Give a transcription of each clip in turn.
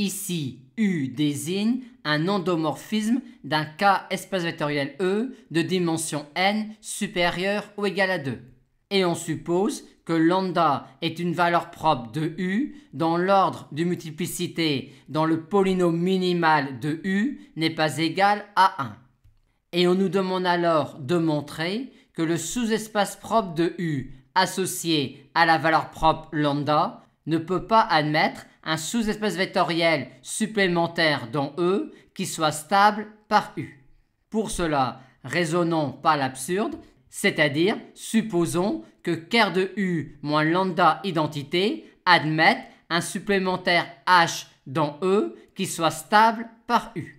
Ici, U désigne un endomorphisme d'un K espace vectoriel E de dimension n supérieure ou égale à 2. Et on suppose que lambda est une valeur propre de U dont l'ordre de multiplicité dans le polynôme minimal de U n'est pas égal à 1. Et on nous demande alors de montrer que le sous-espace propre de U associé à la valeur propre lambda ne peut pas admettre un sous-espace vectoriel supplémentaire dans E qui soit stable par U. Pour cela, raisonnons par l'absurde, c'est-à-dire supposons que ker de U moins lambda identité admette un supplémentaire H dans E qui soit stable par U.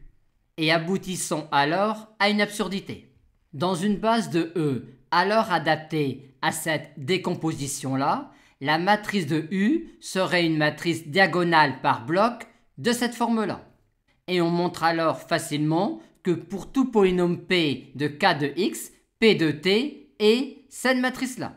Et aboutissons alors à une absurdité. Dans une base de E alors adaptée à cette décomposition-là, la matrice de U serait une matrice diagonale par bloc de cette forme-là. Et on montre alors facilement que pour tout polynôme P de K de X, P de T est cette matrice-là.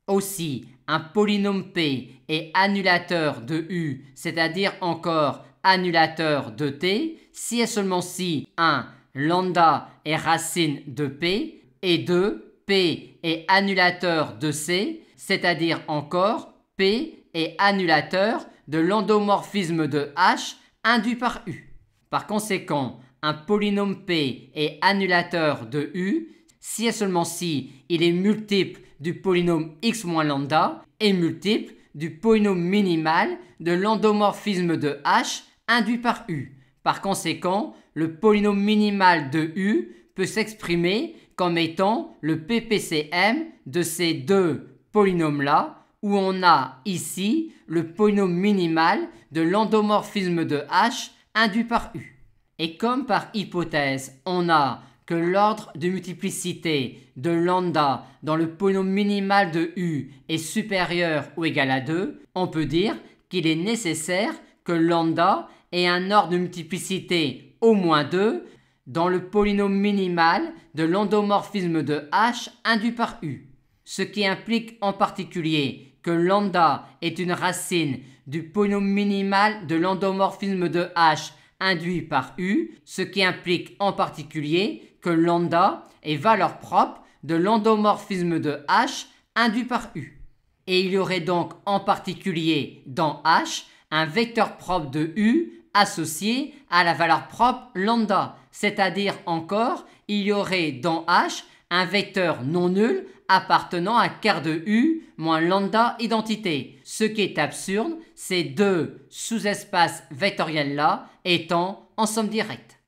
Aussi, un polynôme P est annulateur de U, c'est-à-dire encore annulateur de T, si et seulement si 1. Lambda est racine de P et 2. P est annulateur de C, c'est-à-dire encore P est annulateur de l'endomorphisme de H induit par U. Par conséquent, un polynôme P est annulateur de U si et seulement si il est multiple du polynôme x moins lambda et multiple du polynôme minimal de l'endomorphisme de H induit par U. Par conséquent, le polynôme minimal de U peut s'exprimer comme étant le PPCM de ces deux polynômes-là, où on a ici le polynôme minimal de l'endomorphisme de H induit par U. Et comme par hypothèse, on a que l'ordre de multiplicité de lambda dans le polynôme minimal de U est supérieur ou égal à 2, on peut dire qu'il est nécessaire que lambda ait un ordre de multiplicité au moins 2 dans le polynôme minimal de l'endomorphisme de H induit par U. Ce qui implique en particulier que lambda est une racine du polynôme minimal de l'endomorphisme de H induit par U, ce qui implique en particulier que lambda est valeur propre de l'endomorphisme de H induit par U. Et il y aurait donc en particulier dans H un vecteur propre de U associé à la valeur propre lambda, c'est-à-dire encore il y aurait dans H un vecteur non nul appartenant à ker de U moins lambda identité. Ce qui est absurde, ces deux sous-espaces vectoriels-là étant en somme directe.